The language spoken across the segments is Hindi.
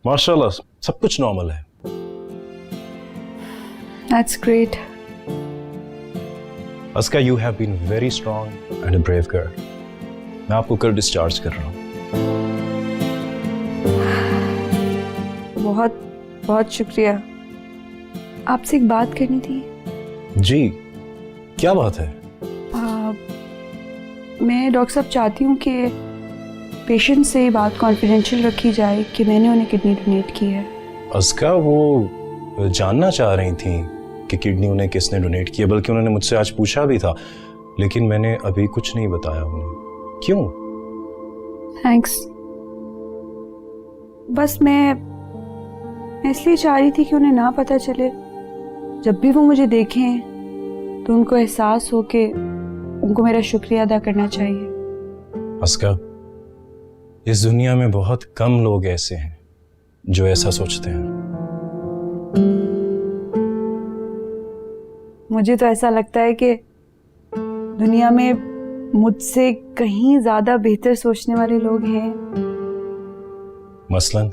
माशाल्लाह सब कुछ नॉर्मल है। That's great. Aska, you have been very strong and a brave girl. मैं आपको कल डिस्चार्ज कर रहा हूँ। बहुत बहुत शुक्रिया। आपसे एक बात करनी थी। जी, क्या बात है? मैं डॉक्टर साहब चाहती हूँ कि पेशेंट से बात कॉन्फिडेंशियल रखी जाए कि मैंने उन्हें किडनी डोनेट की है। अस्का, वो जानना चाह रही थी कि किडनी उन्हें किसने डोनेट की है, बल्कि उन्होंने मुझसे आज पूछा भी था, लेकिन मैंने अभी कुछ नहीं बताया उन्हें। क्यों? थैंक्स। बस मैं इसलिए चाह रही थी कि उन्हें ना पता चले। जब भी वो मुझे देखें तो उनको एहसास हो कि उनको मेरा शुक्रिया अदा करना चाहिए। अस्का, इस दुनिया में बहुत कम लोग ऐसे हैं जो ऐसा सोचते हैं। मुझे तो ऐसा लगता है कि दुनिया में मुझसे कहीं ज्यादा बेहतर सोचने वाले लोग हैं। मसलन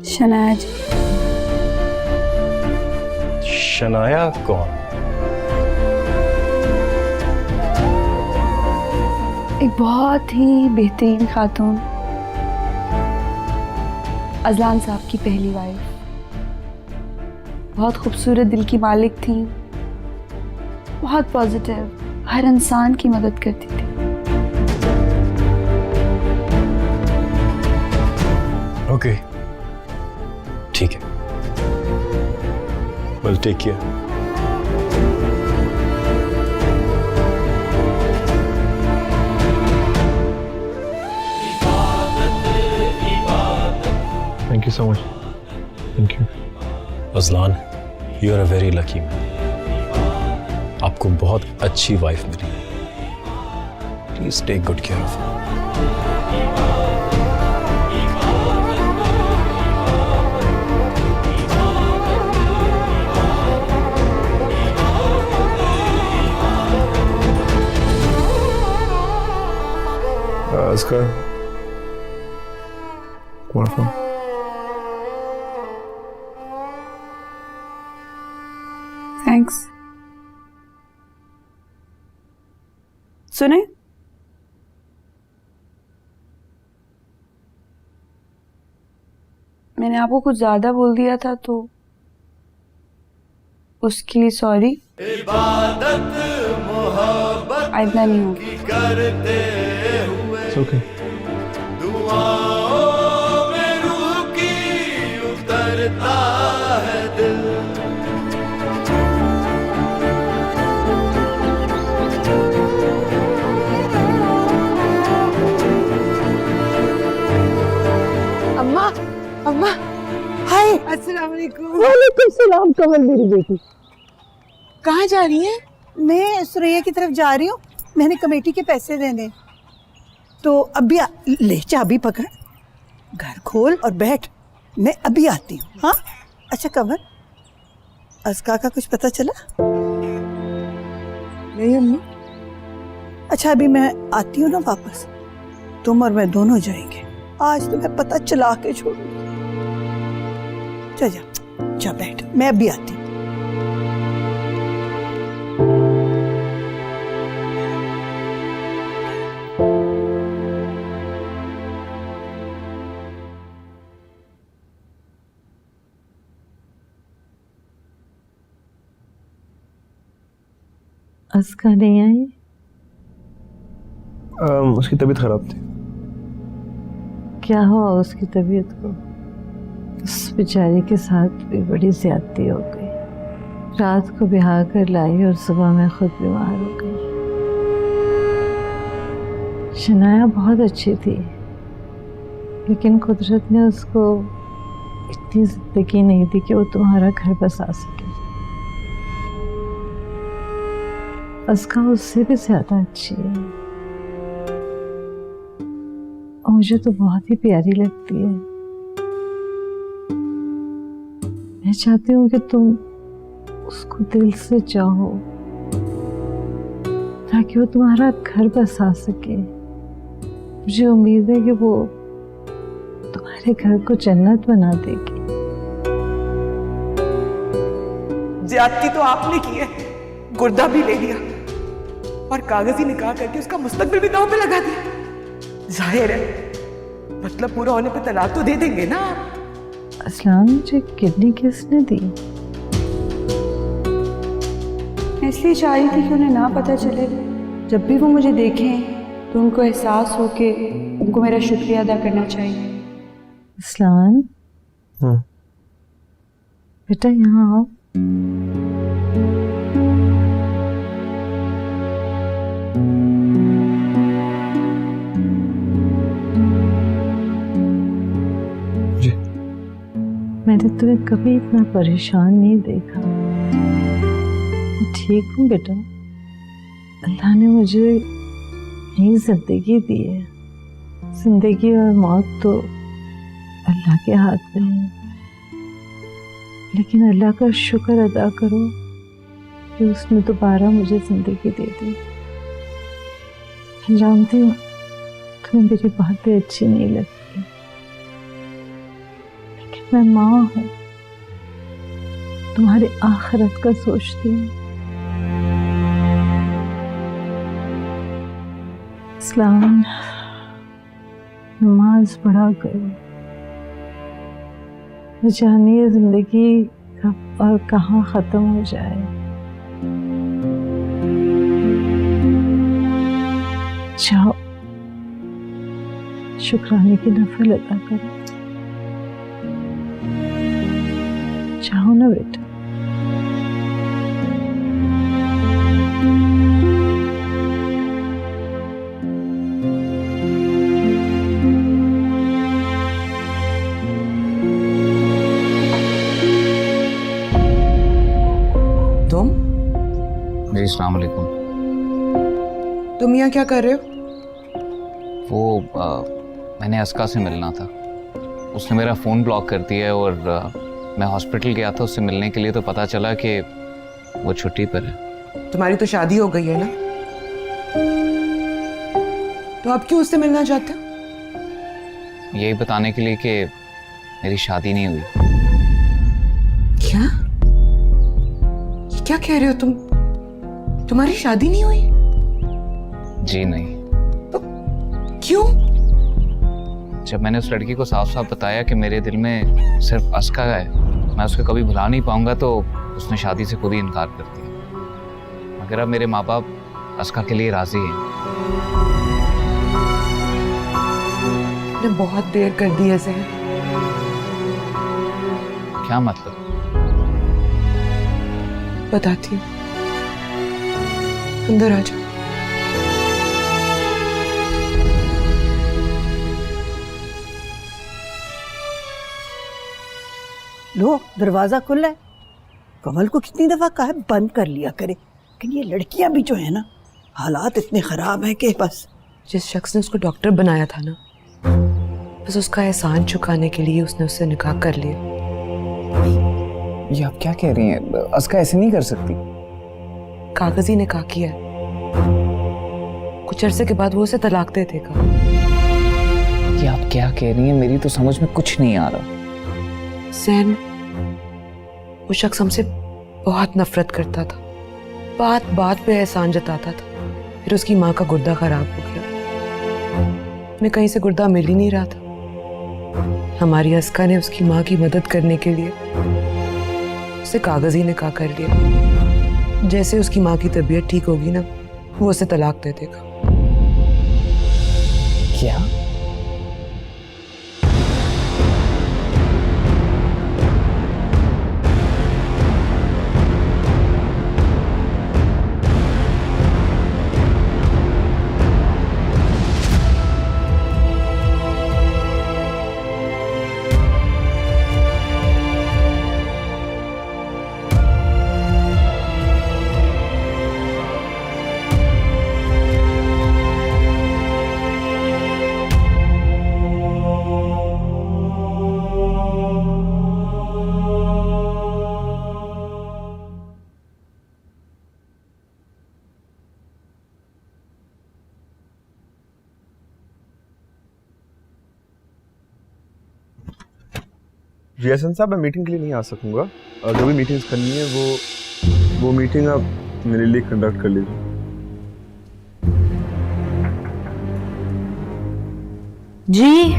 शनाया जी। शनाया कौन? एक बहुत ही बेहतरीन खातून, अजलान साहब की पहली वाइफ। बहुत खूबसूरत दिल की मालिक थी, बहुत पॉजिटिव, हर इंसान की मदद करती थी। ओके, ठीक है। Well, take care. Thank you so much. Thank you. Ajlan, you are a very lucky man. आपको बहुत अच्छी वाइफ मिली। Please take good care of her. Aska, want a phone? Thanks. सुने, मैंने आपको कुछ ज्यादा बोल दिया था तो उसके लिए सॉरी। आइंदा नहीं होगी। It's okay. अम्मा, अम्मा, हाय, अस्सलाम वालेकुम। वालेकुम सलाम। कमल मेरी बेटी, कहाँ जा रही हैं? मैं सुरैया की तरफ जा रही हूँ, मैंने कमेटी के पैसे देने। तो अभी ले चाबी पकड़, घर खोल और बैठ, मैं अभी आती हूँ। हाँ अच्छा कमल, अस्का का कुछ पता चला? नहीं अम्मी। अच्छा अभी मैं आती हूँ ना वापस, तुम और मैं दोनों जाएंगे। आज तो मैं पता चला के छोड़ूंगी। जा जा जा बैठ, मैं अभी आती हूँ। अस्का नहीं आई? उसकी तबीयत खराब थी। क्या हुआ उसकी तबीयत को? उस बेचारी के साथ भी बड़ी ज्यादती हो गई। रात को बिहा कर लाई और सुबह में खुद बीमार हो गई। शनाया बहुत अच्छी थी, लेकिन कुदरत ने उसको इतनी जिंदगी नहीं दी कि वो तुम्हारा घर बसा सके। अस्का उससे भी ज्यादा अच्छी है और मुझे तो बहुत ही प्यारी लगती है। मैं चाहती हूँ कि तुम उसको दिल से चाहो ताकि वो तुम्हारा घर बसा सके। मुझे उम्मीद है कि वो मेरे घर को जन्नत बना देगी। ज्यादती तो आपने की है, गुर्दा भी ले लिया और कागजी निकाह करके उसका मुस्तकबिल भी दांव पे लगा दिया। जाहिर है मतलब पूरा होने पे तलाक तो दे देंगे ना आप। असलान, मुझे किडनी किसने दी? मैं इसलिए चाह रही थी कि उन्हें ना पता चले। जब भी वो मुझे देखें तो उनको एहसास हो कि उनको मेरा शुक्रिया अदा करना चाहिए। असलान, बेटा यहाँ आओ। जी। मैंने तुम्हें कभी इतना परेशान नहीं देखा। मैं ठीक हूँ बेटा। अल्लाह ने मुझे नई जिंदगी दी है। जिंदगी और मौत तो अल्लाह के हाथ में है, लेकिन अल्लाह का शुक्र अदा करो कि उसने दोबारा मुझे जिंदगी दे दी। मैं जानती हूँ तुम्हें मेरी बातें अच्छी नहीं लगती, लेकिन मैं माँ हूँ, तुम्हारी आखिरत का सोचती हूँ। इस्लाम, नमाज पढ़ा करो। जानिए जिंदगी कब और कहाँ खत्म हो जाए। जाओ शुक्राने की नफल अदा करो। जाओ ना बेटा। जी अस्सलाम वालेकुम। तुम यहाँ क्या कर रहे हो? वो मैंने अस्का से मिलना था। उसने मेरा फ़ोन ब्लॉक कर दिया और मैं हॉस्पिटल गया था उससे मिलने के लिए, तो पता चला कि वो छुट्टी पर है। तुम्हारी तो शादी हो गई है ना, तो अब क्यों उससे मिलना चाहते हो? यही बताने के लिए कि मेरी शादी नहीं हुई। क्या क्या कह रहे हो तुम? तुम्हारी शादी नहीं हुई? जी नहीं। तो क्यों? जब मैंने उस लड़की को साफ साफ बताया कि मेरे दिल में सिर्फ अस्का है, मैं उसको कभी भुला नहीं पाऊंगा, तो उसने शादी से खुद ही इनकार कर दिया। मगर अब मेरे माँ बाप अस्का के लिए राजी हैं। ने बहुत देर कर दी है ज़हर। क्या मतलब? बताती हूँ, अंदर आ जाओ। लो दरवाजा खुला है। कमल को कितनी दफा कहा है बंद कर लिया करे, लेकिन ये लड़कियां भी जो है ना, हालात इतने खराब हैं कि बस। जिस शख्स ने उसको डॉक्टर बनाया था ना, बस उसका एहसान चुकाने के लिए उसने उससे निकाह कर लिया। ये आप क्या कह रही हैं? अस्का ऐसे नहीं कर सकती। कागजी निकाह किया है। कुछ अरसे के बाद वो उसे तलाक दे देगा। ये आप क्या कह रही हैं? मेरी तो समझ में कुछ नहीं आ रहा। सैन, वो शख्स हमसे बहुत नफरत करता था, बात बात पे एहसान जताता था। फिर उसकी माँ का गुर्दा खराब हो गया। हमें कहीं से गुर्दा मिल ही नहीं रहा था। हमारी अस्का ने उसकी माँ की मदद करने के लिए उसे कागजी निकाह कर लिया। जैसे उसकी माँ की तबीयत ठीक होगी ना, वो उसे तलाक दे देगा। क्या? रियासन साहब मैं मीटिंग के लिए नहीं आ सकूंगा, और जो भी मीटिंग्स करनी है वो मीटिंग आप मेरे लिए कंडक्ट कर लीजिए। जी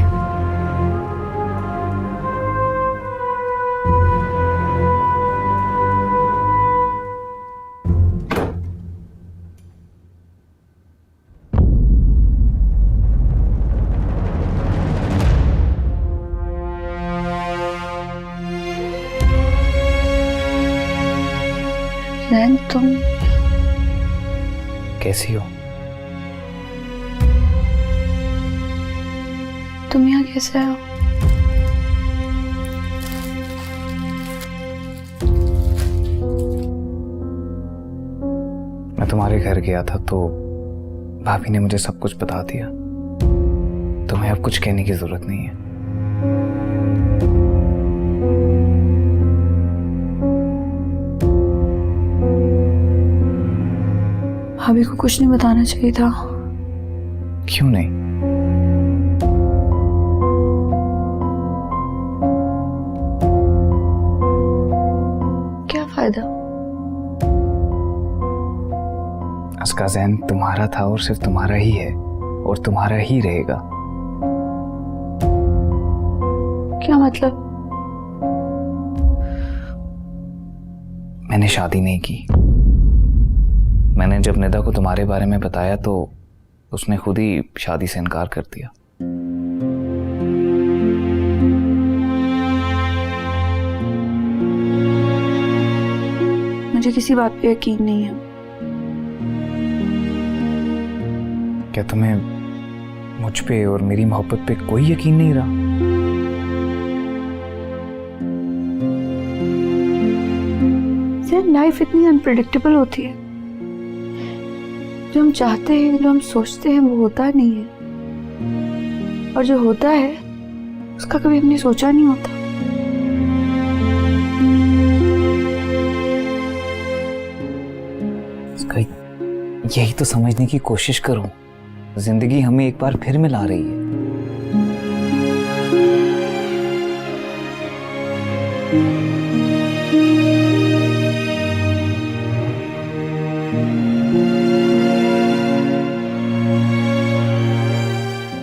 जैन, तुम कैसी हो? तुम यहाँ कैसे आए हो? मैं तुम्हारे घर गया था तो भाभी ने मुझे सब कुछ बता दिया। तुम्हें अब कुछ कहने की जरूरत नहीं है। भाभी को कुछ नहीं बताना चाहिए था। क्यों नहीं? क्या फायदा? उसका ज़हन तुम्हारा था और सिर्फ तुम्हारा ही है और तुम्हारा ही रहेगा। क्या मतलब? मैंने शादी नहीं की। मैंने जब निदा को तुम्हारे बारे में बताया तो उसने खुद ही शादी से इनकार कर दिया। मुझे किसी बात पे यकीन नहीं है। क्या तुम्हें मुझ पे और मेरी मोहब्बत पे कोई यकीन नहीं रहा? जैन, लाइफ इतनी अनप्रेडिक्टेबल होती है। जो हम चाहते हैं, जो हम सोचते हैं, वो होता नहीं है, और जो होता है उसका कभी हमने सोचा नहीं होता। उसका यही तो समझने की कोशिश करो। जिंदगी हमें एक बार फिर मिला रही है।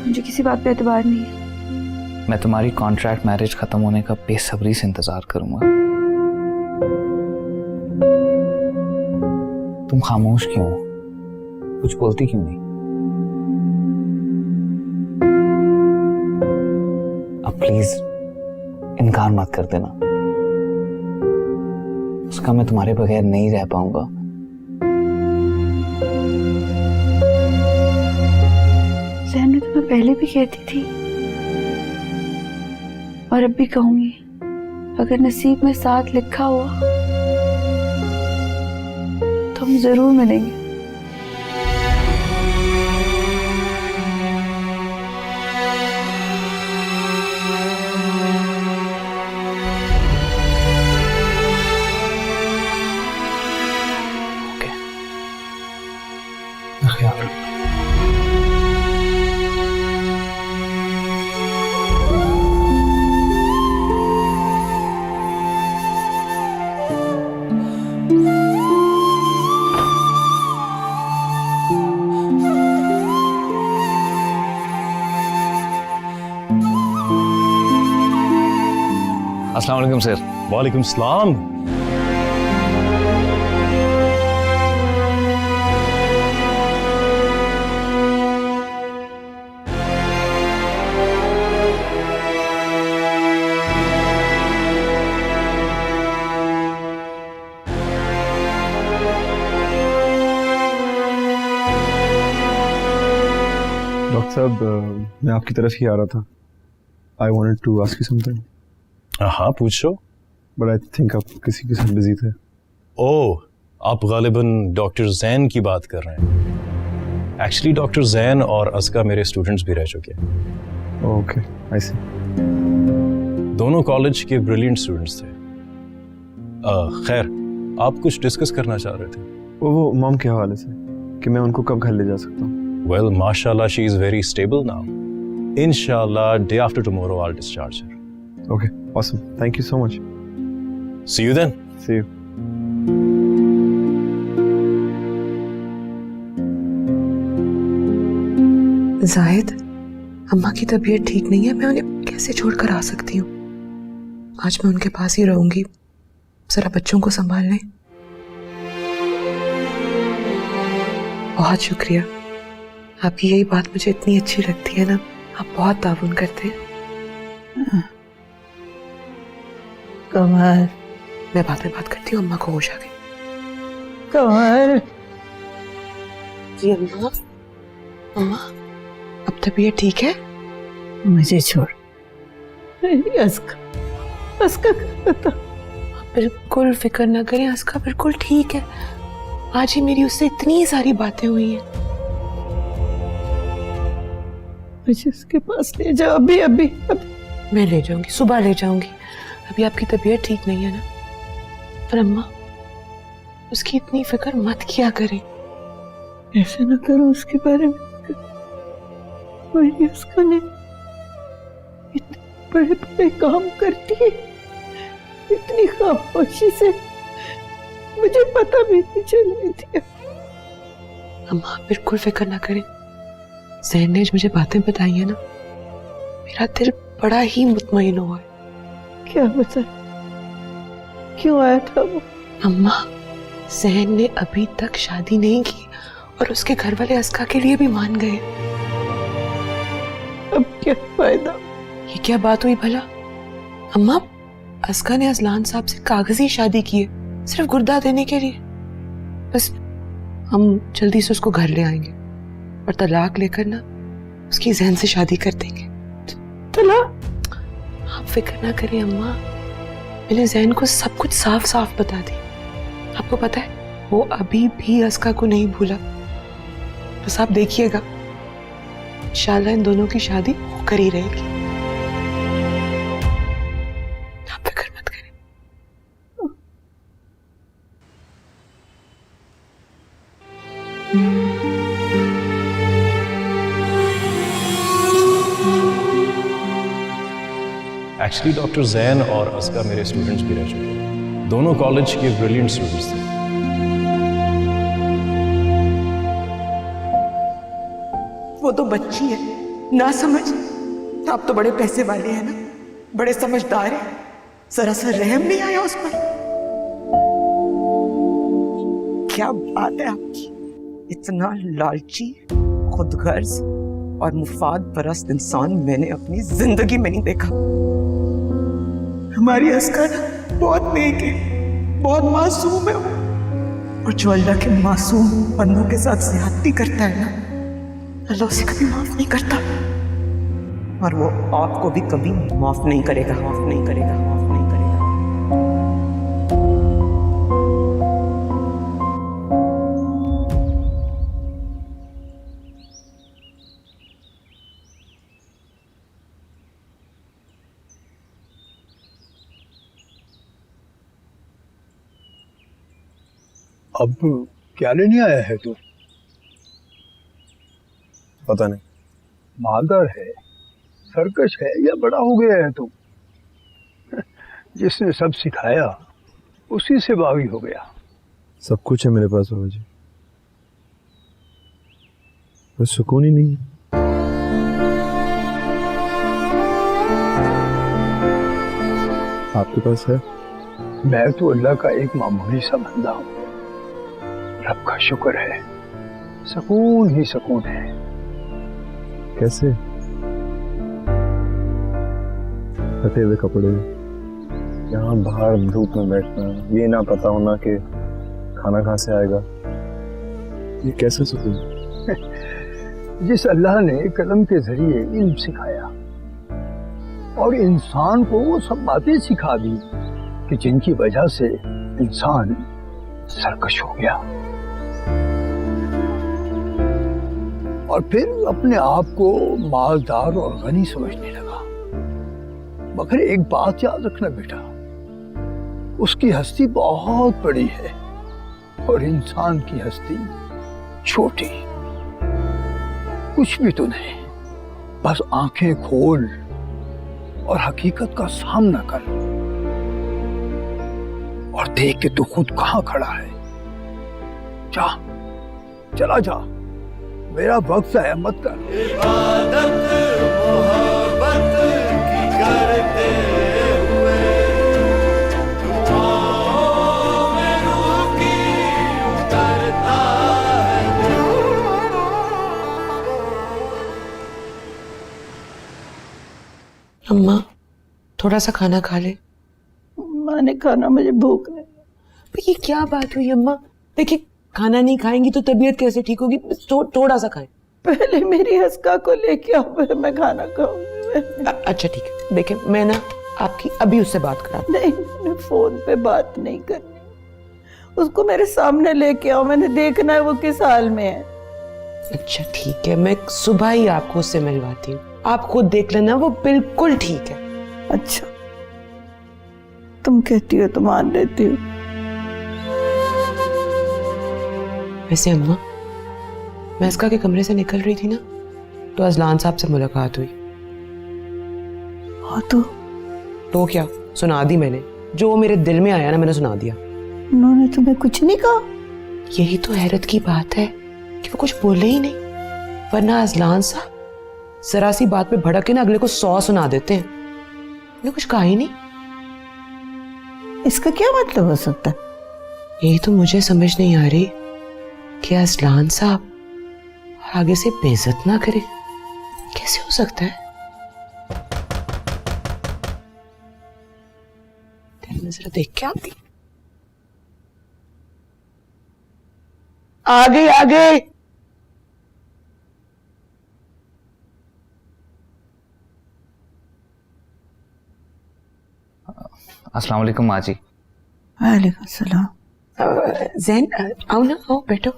मुझे किसी बात पे एतबार नहीं है। मैं तुम्हारी कॉन्ट्रैक्ट मैरिज खत्म होने का बेसब्री से इंतजार करूंगा। तुम खामोश क्यों हो? कुछ बोलती क्यों नहीं? अब प्लीज इनकार मत कर देना। उसका मैं तुम्हारे बगैर नहीं रह पाऊंगा। जैन, मैं तुम्हें पहले भी कहती थी और अब भी कहूंगी, अगर नसीब में साथ लिखा हुआ तो हम जरूर मिलेंगे। ओके, ख्याल रखो। अस्सलाम वालेकुम सर। वालेकुम सलाम। डॉक्टर साहब, मैं आपकी तरफ ही आ रहा था। I wanted to ask you something, हाँ पूछो। बट आई थिंक आप किसी के साथ बिजी थे। ओह, आप गालिबन डॉक्टर जैन की बात कर रहे हैं। एक्चुअली डॉक्टर जैन और अस्का मेरे स्टूडेंट्स भी रह चुके हैं। ओके, आई सी। दोनों कॉलेज के ब्रिलियंट स्टूडेंट्स थे। खैर, आप कुछ डिस्कस करना चाह रहे थे। वो मॉम के हवाले से कि मैं उनको कब घर ले जा सकता हूँ। Well, mashallah, she is very stable now. Inshallah, day after tomorrow, I'll discharge her. Okay. Awesome. Thank you so much. See you then. See you. Zahid, अम्मा की तबीयत ठीक नहीं है, मैं उन्हें कैसे छोड़कर आ सकती हूँ? आज मैं उनके पास ही रहूंगी, जरा बच्चों को संभाल लें। बहुत शुक्रिया, आपकी यही बात मुझे इतनी अच्छी लगती है ना, आप बहुत ताउन करते हैं। कमल, मैं बाद में बात करती हूँ, अम्मा को होश आ गई। कमल, जी अम्मा। अम्मा, अब तबीयत ठीक है? मुझे छोड़। अस्का का पता। बिल्कुल फिक्र ना करें, अस्का बिल्कुल ठीक है। आज ही मेरी उससे इतनी सारी बातें हुई हैं। मुझे उसके पास ले जाओ अभी अभी अभी। मैं ले जाऊंगी, सुबह ले जाऊंगी। अभी आपकी तबीयत ठीक नहीं है ना? पर अम्मा, उसकी इतनी फिक्र मत किया करें। ऐसे न करो उसके बारे में। मेरी उसका ने इतने बड़े बड़े काम करती है, इतनी खामोशी से, मुझे पता भी नहीं चलने दिया। अम्मा बिल्कुल फिक्र ना करें, ज़हन ने मुझे बातें बताई है ना, मेरा दिल बड़ा ही मुतमईन हुआ है। क्या बता, क्यों आया था वो? अम्मा, ज़हन ने अभी तक शादी नहीं की और उसके घर वाले अस्का के लिए भी मान गए। अब क्या फायदा? ये क्या बात हुई भला? अम्मा, अस्का ने असलान साहब से कागजी शादी की है, सिर्फ गुर्दा देने के लिए। बस हम जल्दी से उसको घर ले आएंगे और तलाक लेकर ना उसकी ज़हन से शादी कर देंगे। तलाक? आप फिक्र ना करें अम्मा, मैंने ज़हन को सब कुछ साफ साफ बता दी। आपको पता है, वो अभी भी अस्का को नहीं भूला। बस आप देखिएगा, इंशाल्लाह इन दोनों की शादी होकर ही रहेगी। आप फिक्र मत करें। एक्चुअली डॉक्टर जैन और अस्का मेरे स्टूडेंट्स भी रह चुके हैं। दोनों कॉलेज के ब्रिलियंट स्टूडेंट्स थे। वो तो बच्ची है, ना समझ। आप तो बड़े पैसे वाले हैं ना, बड़े समझदार हैं, जरा सा रहम नहीं आया उस पर? क्या बात है आपकी, इतना लालची, खुदगर्ज और मुफाद परस्त इंसान मैंने अपनी जिंदगी में नहीं देखा। हमारी अस्का ना बहुत नेक है, बहुत मासूम है वो, और जो अल्लाह के मासूम बंदों के साथ ज़्यादती करता है ना, अल्लाह उसे कभी माफ नहीं करता, और वो आपको भी कभी माफ नहीं करेगा, माफ नहीं करेगा, माफ नहीं करेगा। अब क्या लेने आया है तू? पता नहीं। मादर है, सरकश है, या बड़ा हो गया है तू? जिसने सब सिखाया उसी से बागी हो गया। सब कुछ है मेरे पास बाबा जी, बस सुकून ही नहीं है। आपके पास है? मैं तो अल्लाह का एक मामूली सा बंदा हूँ। रब का शुक्र है, सुकून ही सुकून है। कैसे? फटे हुए कपड़े, यहाँ बाहर धूप में बैठना, ये ना पता होना कि खाना कहाँ से आएगा, ये कैसे सुकून? जिस अल्लाह ने कलम के जरिए इल्म सिखाया और इंसान को वो सब बातें सिखा दी कि जिनकी वजह से इंसान सरकश हो गया और फिर अपने आप को मालदार और गनी समझने लगा। मगर एक बात याद रखना बेटा, उसकी हस्ती बहुत बड़ी है और इंसान की हस्ती छोटी। कुछ भी तो नहीं, बस आंखें खोल और हकीकत का सामना कर। और देख के तू खुद कहां खड़ा है। जा, चला जा, मेरा वक्त ज़ाया मत कर। अम्मा थोड़ा सा खाना खा ले। माँ ने खाना, मुझे भूख नहीं। ये क्या बात हुई अम्मा? देखिए खाना नहीं खाएंगी तो तबीयत कैसे ठीक होगी? थोड़ा सा खाएं। पहले मेरी हस्का को लेके आओ, फिर मैं खाना खाऊंगी। अच्छा ठीक है, देखिए मैं ना आपकी अभी उससे बात करा। नहीं, मैंने फोन पे बात नहीं करनी, उसको मेरे सामने लेके आओ, मैंने देखना है वो किस हाल में है। अच्छा ठीक है, मैं सुबह ही आपको उससे मिलवाती हूँ, आप खुद देख लेना, वो बिल्कुल ठीक है। अच्छा, तुम कहती हो तो मान लेती हूँ। वैसे अम्मा, मैं इसका के कमरे से निकल रही थी ना, तो अजलान साहब से मुलाकात हुई। हाँ तो क्या सुना दी मैंने, जो मेरे दिल में आया ना मैंने सुना दिया। उन्होंने तुम्हें कुछ नहीं कहा? यही तो हैरत की बात है कि वो कुछ बोले ही नहीं, वरना अजलान साहब जरा सी बात पे भड़क के ना अगले को 100 सुना देते हैं। उन्होंने कुछ कहा ही नहीं। इसका क्या मतलब हो सकता है? यही तो मुझे समझ नहीं आ रही कि अजलान साहब आगे से बेइज्जत ना करे, कैसे हो सकता है? मैं जरा देख के आती। आगे आगे। अस्सलाम वालेकुम माँ जी। वालेकुम सलाम। जैन आओ ना, आओ बैठो।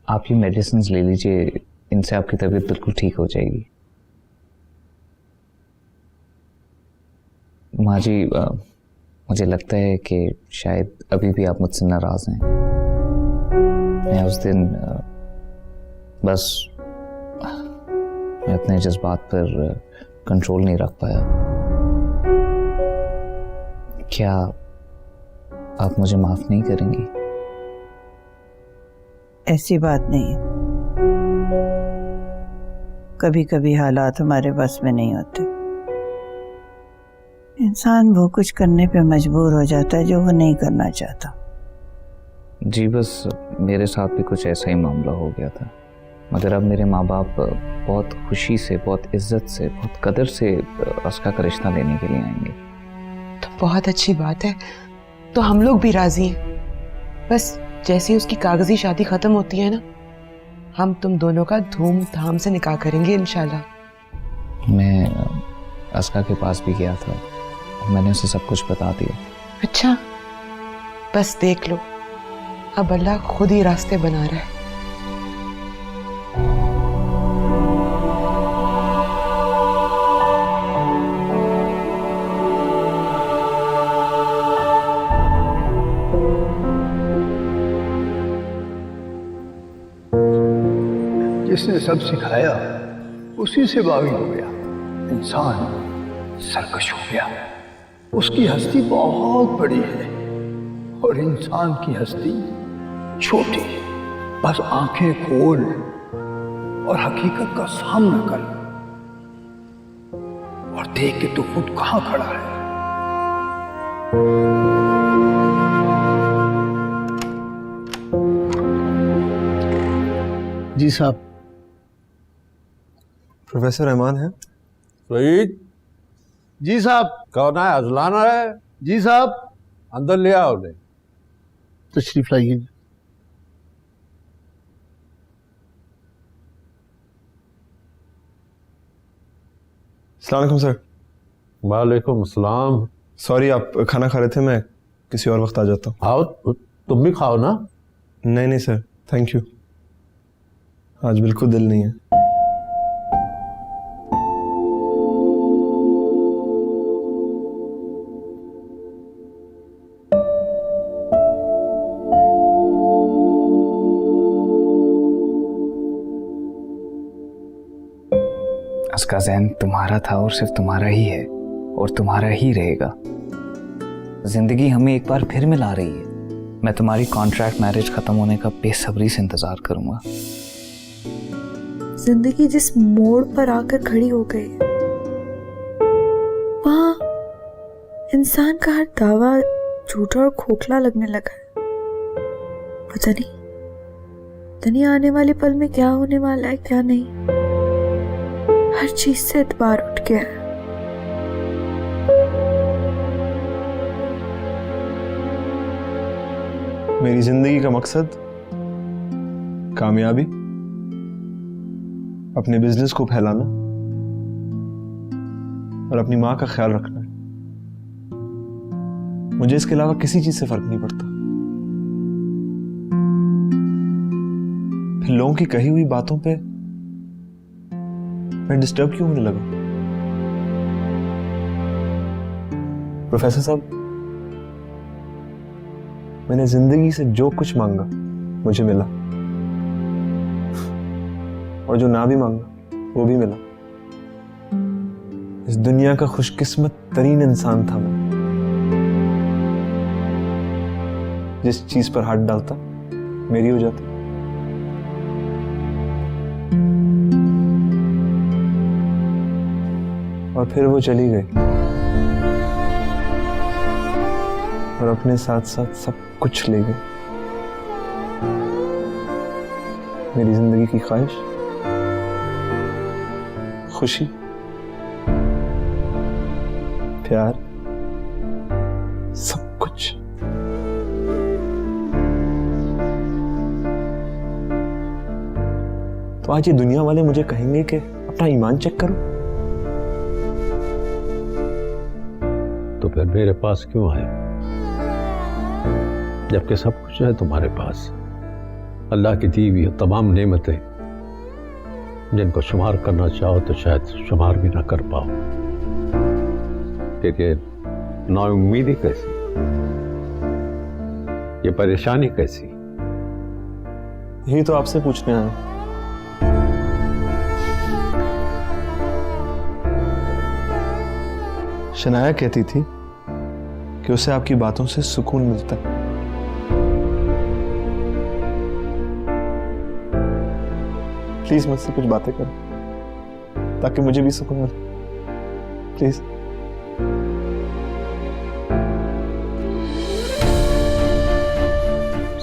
आप ये मेडिसिन ले लीजिए, इनसे आपकी तबीयत बिल्कुल ठीक हो जाएगी। माँ जी, मुझे लगता है कि शायद अभी भी आप मुझसे नाराज हैं। मैं उस दिन बस मैं अपने जज्बात पर कंट्रोल नहीं रख पाया। क्या आप मुझे माफ नहीं करेंगी? ऐसी बात नहीं है, कभी कभी हालात हमारे बस में नहीं होते, इंसान वो कुछ करने पे मजबूर हो जाता है जो वो नहीं करना चाहता। जी, बस मेरे साथ भी कुछ ऐसा ही मामला हो गया था, मगर अब मेरे माँ बाप बहुत खुशी से, बहुत इज्जत से, बहुत कदर से अस्का का रिश्ता लेने के लिए आएंगे। तो बहुत अच्छी बात है, तो हम लोग भी राजी हैं। बस जैसे ही उसकी कागजी शादी खत्म होती है ना, हम तुम दोनों का धूमधाम से निकाह करेंगे इंशाल्लाह। मैं अस्का के पास भी गया था, मैंने उसे सब कुछ बता दिया। अच्छा, बस देख लो, अब अल्लाह खुद ही रास्ते बना रहा है। जिसने सब सिखाया उसी से बागी हो गया। इंसान सरकश हो गया। उसकी हस्ती बहुत बड़ी है और इंसान की हस्ती छोटी। बस आंखें खोल और हकीकत का सामना कर और देख के तू खुद कहां खड़ा है। जी साहब। प्रोफेसर रहमान है? सईद जी साहब। कौन है? अजलान है? जी साहब। अंदर ले आओ उन्हें। तशरीफ लाइए। अस्सलाम वालेकुम सर। वालेकुम सलाम। सॉरी, आप खाना खा रहे थे, मैं किसी और वक्त आ जाता हूँ। आओ, तुम भी खाओ ना। नहीं नहीं सर, थैंक यू, आज बिल्कुल दिल नहीं है। उसका जहन तुम्हारा था और सिर्फ तुम्हारा ही है और तुम्हारा ही रहेगा। जिंदगी हमें एक बार फिर मिला रही है। मैं तुम्हारी कॉन्ट्रैक्ट मैरिज खत्म होने का बेसब्री से इंतजार करूंगा। जिंदगी जिस मोड़ पर आकर खड़ी हो गई वहां इंसान का हर दावा झूठा और खोखला लगने लगा है। पता नहीं आने वाले पल में क्या होने वाला है क्या नहीं। हर चीज से एतबार उठ गया है। मेरी जिंदगी का मकसद कामयाबी, अपने बिजनेस को फैलाना और अपनी मां का ख्याल रखना है। मुझे इसके अलावा किसी चीज से फर्क नहीं पड़ता। फिर लोगों की कही हुई बातों पे मैं डिस्टर्ब क्यों होने लगा? प्रोफेसर साहब, मैंने जिंदगी से जो कुछ मांगा मुझे मिला, और जो ना भी मांगा वो भी मिला। इस दुनिया का खुशकिस्मत तरीन इंसान था मैं। जिस चीज पर हाथ डालता मेरी हो जाती। और फिर वो चली गई और अपने साथ साथ सब कुछ ले गई। मेरी जिंदगी की ख्वाहिश, खुशी, प्यार, सब कुछ। तो आज ये दुनिया वाले मुझे कहेंगे कि अपना ईमान चेक करो। तो फिर मेरे पास क्यों आए, जबकि सब कुछ है तुम्हारे पास? अल्लाह की दी हुई तमाम नेमतें जिनको शुमार करना चाहो तो शायद शुमार भी ना कर पाओ। लेकिन नाउम्मीदी कैसी, ये परेशानी कैसी? यही तो आपसे पूछने आया। शनाया कहती थी कि उसे आपकी बातों से सुकून मिलता है। प्लीज मुझसे कुछ बातें करो ताकि मुझे भी सुकून मिले। प्लीज।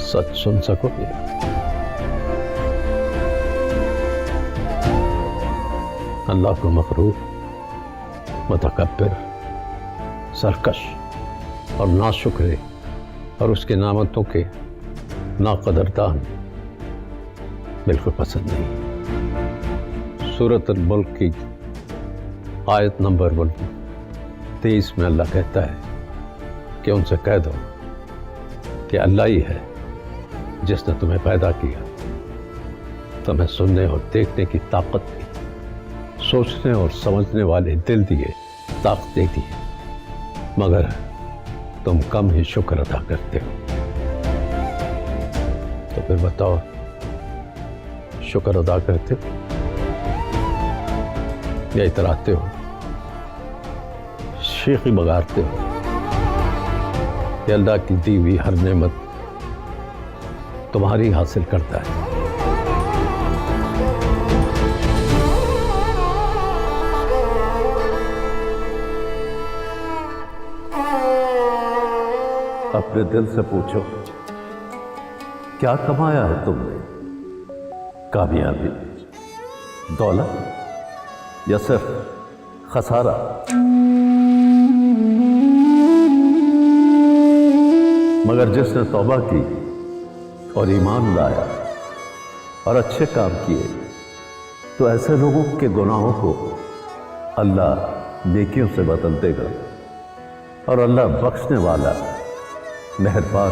सच सुन सकोगे? अल्लाह को मकरूर, मुतकब्बिर, सरकश और नाशुक्रे और उसके नामतों के नाकदरदान बिल्कुल पसंद नहीं। सूरत अल-मुल्क की आयत नंबर 23 में अल्लाह कहता है कि उनसे कह दो कि अल्लाह ही है जिसने तुम्हें पैदा किया, तुम्हें सुनने और देखने की ताकत दी, सोचने और समझने वाले दिल दिए, ताकत दे दी, मगर तुम कम ही शुक्र अदा करते हो। तो फिर बताओ, शुक्र अदा करते हो या इतराते हो, शेखी बगाड़ते हो कि अल्लाह की दी हुई हर नेमत तुम्हारी हासिल करता है? अपने दिल से पूछो, क्या कमाया है तुमने? कामयाबी, दौलत या सिर्फ खसारा? मगर जिसने तौबा की और ईमान लाया और अच्छे काम किए, तो ऐसे लोगों के गुनाहों को अल्लाह नेकियों से बदल देगा और अल्लाह बख्शने वाला मेहरबान।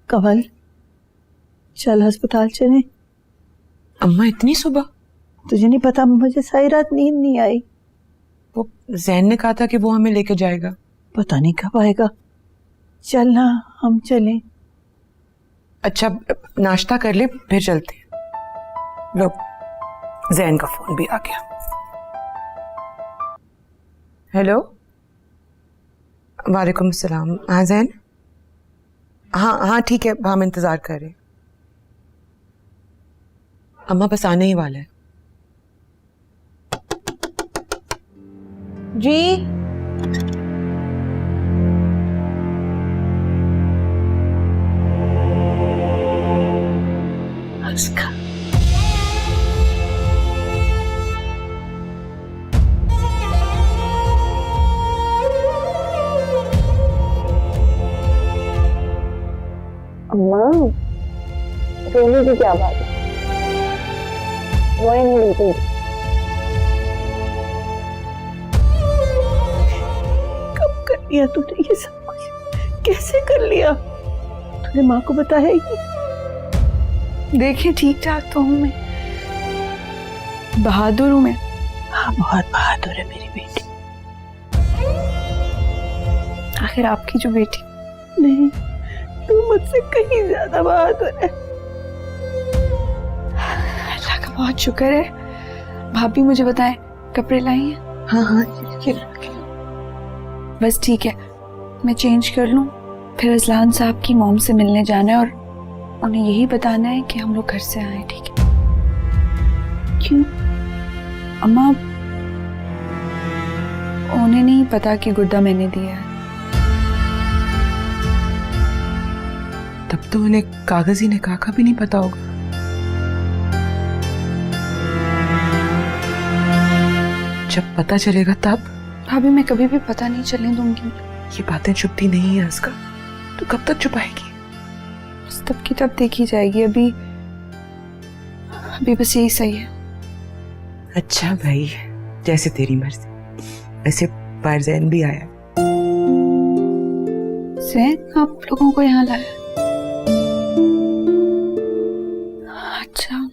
कवल, चल अस्पताल चले। अम्मा इतनी सुबह? तुझे नहीं पता, मुझे सारी रात नींद नहीं आई। वो जैन ने कहा था कि वो हमें लेके जाएगा। पता नहीं कब आएगा। चलना, हम चलें। अच्छा नाश्ता कर ले फिर चलते हैं। लो जैन का फोन भी आ गया। हेलो, वालेकुम सलाम। हाँ जैन, हाँ हाँ ठीक है, हम इंतजार कर रहे हैं। अम्मा बस आने ही वाला है। जी अस्का, अम्मा, रोने की क्या बात है? रोए नहीं बिल्कुल। कब कर लिया तूने ये सब कुछ? कैसे कर लिया? तूने माँ को बताया ही नहीं? देखिए ठीक ठाक तो हूँ मैं, बहादुर हूँ मैं। हाँ बहुत बहादुर है मेरी बेटी। आखिर आपकी जो बेटी। नहीं, तू मुझसे कहीं ज्यादा बहादुर है। अल्लाह का बहुत शुक्र है। भाभी मुझे बताएं, कपड़े लाई हैं? हाँ हाँ बस ठीक है, मैं चेंज कर लूँ, फिर अजलान साहब की मॉम से मिलने जाना है और उन्हें यही बताना है कि हम लोग घर से आए। ठीक है? क्यों? अम्मा, उन्हें नहीं पता कि गुड्डा मैंने दिया है। तब तो उन्हें कागजी निकाह का भी नहीं पता होगा। जब पता चलेगा तब। भाभी मैं कभी भी पता नहीं चलने दूंगी। ये बातें छुपती नहीं है अस्का, तो कब तक छुपाएगी? बस तब की तब देखी जाएगी। अभी अभी बस यही सही है। अच्छा भाई, जैसे तेरी मर्जी। ऐसे फरजैन भी आया। जैन आप लोगों को यहाँ लाया? अच्छा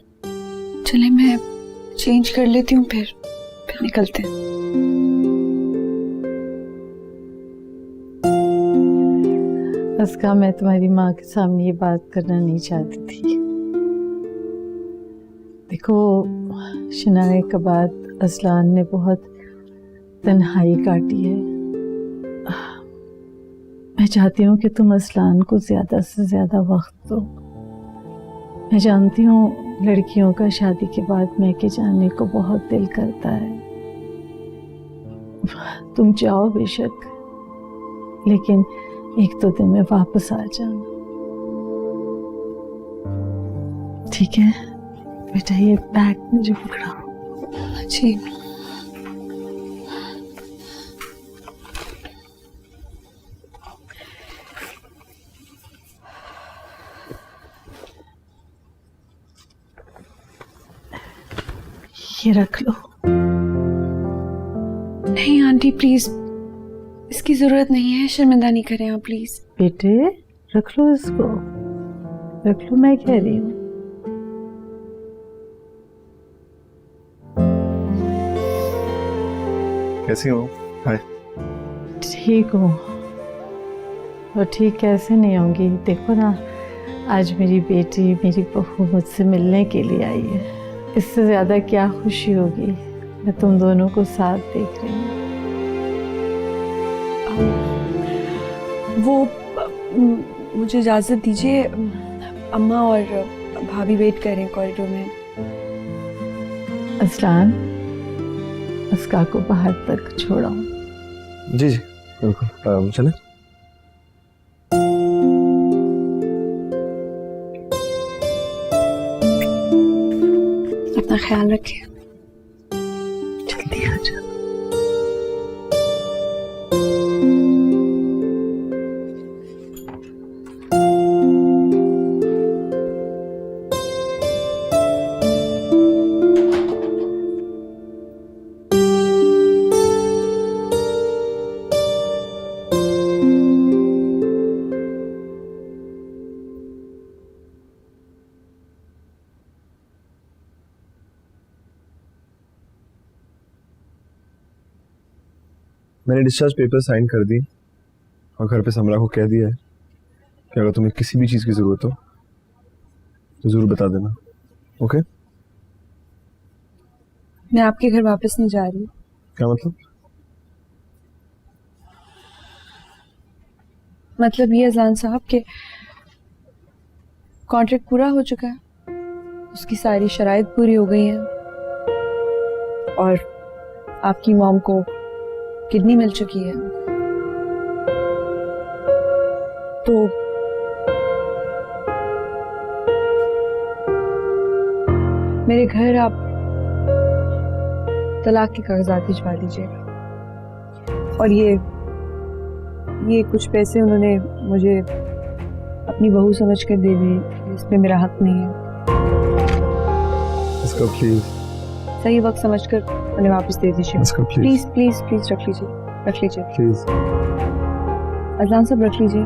चले, मैं चेंज कर लेती हूँ, फिर निकलते हैं। अस्का, मैं तुम्हारी माँ के सामने ये बात करना नहीं चाहती थी। देखो, शनाए के बाद असलान ने बहुत तन्हाई काटी है। मैं चाहती हूँ कि तुम असलान को ज़्यादा से ज़्यादा वक्त दो। मैं जानती हूँ लड़कियों का शादी के बाद मैके जाने को बहुत दिल करता है। तुम जाओ बेशक, लेकिन एक दो दिन में वापस आ जाना, ठीक है बेटा? ये बैग मुझे पकड़ाओ। जी। ये रख लो। नहीं आंटी प्लीज, इसकी जरूरत नहीं है, शर्मिंदा नहीं करें आप प्लीज। बेटे रख लो इसको, रख लो, मैं कह रही हूँ। कैसी हो? हाय। ठीक हो? और ठीक कैसे नहीं होंगी? देखो ना, आज मेरी बेटी, मेरी बहू मुझसे मिलने के लिए आई है। इससे ज्यादा क्या खुशी होगी? मैं तुम दोनों को साथ देख रही हूँ। वो मुझे इजाजत दीजिए, अम्मा और भाभी वेट कर रहे हैं कॉरिडोर में। असलान, अस्का को बाहर तक छोड़ाओ। जी जी बिल्कुल, चले। अपना ख्याल रखिए। जल्दी आ जाओ। मैंने डिस्चार्ज पेपर साइन कर दी और घर पे समरा को कह दिया है कि अगर तुम्हें किसी भी चीज़ की ज़रूरत हो तो ज़रूर बता देना। ओके? मैं आपके घर वापस नहीं जा रही। क्या मतलब? मतलब ये अजान साहब के कॉन्ट्रैक्ट पूरा हो चुका है, उसकी सारी शराइत पूरी हो गई हैं और आपकी मॉम को किडनी मिल चुकी है। तो मेरे घर आप तलाक के कागजात भिजवा दीजिएगा और ये कुछ पैसे उन्होंने मुझे अपनी बहू समझकर दे दिए, इसमें मेरा हक नहीं है। इसका प्लीज सही वक्त समझकर उन्हें वापस दे दीजिए। इसका प्लीज प्लीज प्लीज रख लीजिए प्लीज अजान साहब रख लीजिए।